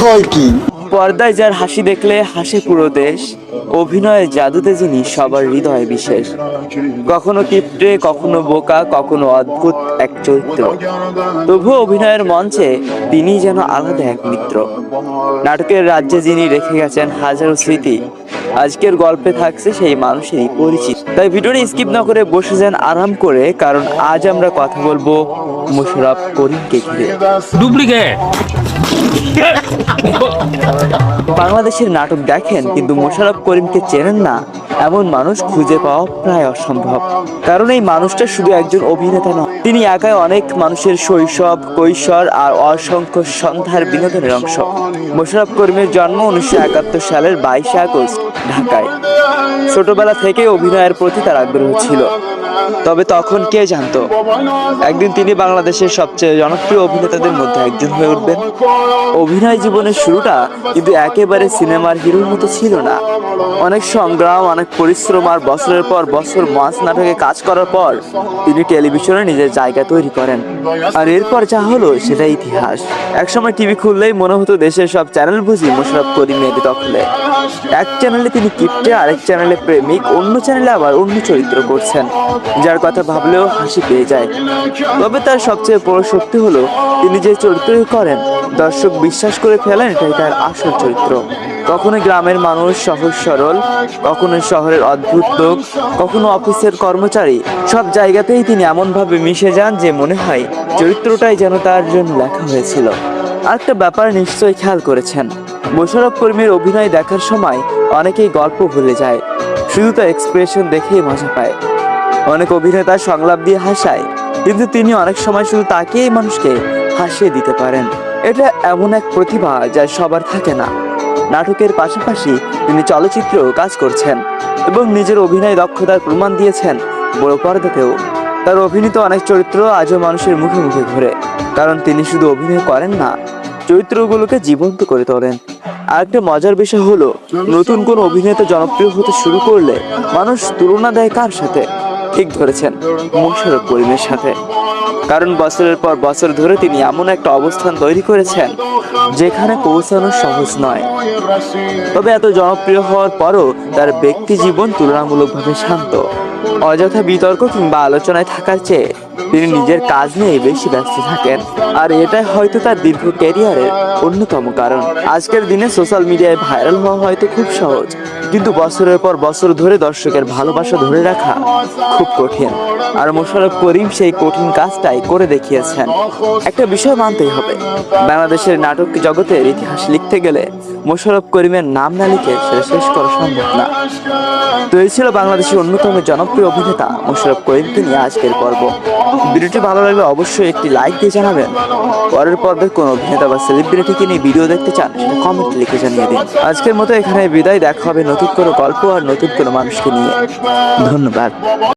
কয় কি? পর্দায় যার হাসি দেখলে হাসে পুরো দেশ, অভিনয়ের জাদুতে যিনি সবার হৃদয়ে বিশেষ। কখনো কিপটে, কখনো বোকা, কখনো অদ্ভুত এক চরিত্র, তবুও অভিনয়ের মঞ্চে তিনি যেন আলাদা এক মিত্র। নাটকের রাজ্যে যিনি রেখে গেছেন হাজারো স্মৃতি, আজকের গল্পে থাকছে সেই মানুষেরই পরিচিত। তাই ভিডিওটি স্কিপ না করে বসে যান আরাম করে, কারণ আজ আমরা কথা বলবো মোশাররফ করিমকে ঘিরে। ডুপ্লিকেট। বাংলাদেশের নাটক দেখেন কিন্তু মোশাররফ করিমকে চেনেন না, এমন মানুষ খুঁজে পাওয়া প্রায় অসম্ভব। কারণ এই মানুষটা শুধু একজন অভিনেতা নয়, তিনি একাই অনেক মানুষের শৈশব, কৈশোর আর অসংখ্য সন্ধ্যার বিনোদনের অংশ। মোশাররফ করিমের জন্ম 1971 সালের 22 আগস্ট ঢাকায়। ছোটবেলা থেকে অভিনয়ের প্রতি তার আগ্রহ ছিল, তবে তখন কে জানতো একদিন তিনি বাংলাদেশের সবচেয়ে জনপ্রিয় অভিনেতাদের মধ্যে একজন হয়ে উঠবেন। অভিনয় জীবনের শুরুটা কিন্তু একেবারে সিনেমার হিরোর মতো ছিল না। অনেক সংগ্রাম, অনেক পরিশ্রম আর বছরের পর বছর মঞ্চ নাটকে কাজ করার পর তিনি টেলিভিশনে নিজের জায়গা তৈরি করেন। আর এরপর যা হলো সেটা ইতিহাস। একসময় টিভি খুললেই মনে হতো দেশের সব চ্যানেল বুঝি মোশাররফ করিমের দখলে। এক চ্যানেলে তিনি কিপ্টে, আরেক চ্যানেলে প্রেমিক, অন্য চ্যানেলে আবার অন্য চরিত্র করছেন, যার কথা ভাবলেও হাসি পেয়ে যায়। তবে তার সবচেয়ে বড় শক্তি হলো তিনি যে চরিত্রই করেন দর্শক বিশ্বাস করে ফেলেন এটাই তার আসল চরিত্র। কখনো গ্রামের মানুষ সহজ সরল, কখনো শহরের অদ্ভুত লোক, কখনো অফিসের কর্মচারী, সব জায়গাতেই তিনি এমনভাবে মিশে যান যে মনে হয় চরিত্রটাই যেন তার জন্য লেখা হয়েছিল। আরেকটা ব্যাপার নিশ্চয়ই খেয়াল করেছেন, মোশাররফ করিমের অভিনয় দেখার সময় অনেকেই গল্প ভুলে যায়, শুধু তার এক্সপ্রেশন দেখেই মজা পায়। অনেক অভিনেতা সংলাপ দিয়ে হাসায়, কিন্তু তিনি অনেক সময় শুধু তাকেই মানুষকে হাসিয়ে দিতে পারেন। এটা এমন এক প্রতিভা যা সবার থাকে না। নাটকের পাশাপাশি তিনি চলচ্চিত্রেও কাজ করছেন এবং নিজের অভিনয় দক্ষতার প্রমাণ দিয়েছেন বড় পর্দাতেও। তার অভিনীত অনেক চরিত্র আজও মানুষের মুখে মুখে ঘোরে, কারণ তিনি শুধু অভিনয় করেন না, চরিত্রগুলোকে জীবন্ত করে তোলেন। আরেকটা মজার বিষয় হলো, নতুন কোন অভিনেতা জনপ্রিয় হতে শুরু করলে মানুষ তুলনা দেয় কার সাথে? ঠিক ধরেছেন, মোশাররফ করিমের সাথে। কারণ বছরের পর বছর ধরে তিনি এমন একটা অবস্থান তৈরি করেছেন যেখানে পৌঁছানো সহজ নয়। তবে এত জনপ্রিয় হওয়ার পরও তার ব্যক্তি জীবন তুলনামূলকভাবে শান্ত। অযথা বিতর্ক কিংবা আলোচনায় থাকার চেয়ে তিনি নিজের কাজ নিয়ে বেশি ব্যস্ত থাকেন, আর এটাই হয়তো তার দীর্ঘ ক্যারিয়ারের অন্যতম কারণ। আজকের দিনে সোশ্যাল মিডিয়ায় ভাইরাল হওয়া হয়তো খুব সহজ, কিন্তু বছরের পর বছর ধরে দর্শকের ভালোবাসা ধরে রাখা খুব কঠিন। আর মোশাররফ করিম সেই কঠিন কাজটাই করে দেখিয়েছেন। একটা বিষয় মানতেই হবে, বাংলাদেশের নাটক জগতের ইতিহাস লিখতে গেলে মোশাররফ করিমের নাম না লিখে সেটা শেষ করা সম্ভব না। তো এই ছিল বাংলাদেশের অন্যতম জনপ্রিয় অভিনেতা মোশাররফ করিমকে নিয়ে আজকের পর্ব। ভিডিওটি ভালো লাগলে অবশ্যই একটি লাইক দিয়ে জানাবেন। পরের পর্বে কোন অভিনেতা বা সেলিব্রিটিকে নিয়ে ভিডিও দেখতে চান সেটা কমেন্টে লিখে জানিয়ে দিন। আজকের মতো এখানে বিদায়, দেখা হবে নতুন কোনো গল্প আর নতুন কোনো মানুষকে নিয়ে। ধন্যবাদ।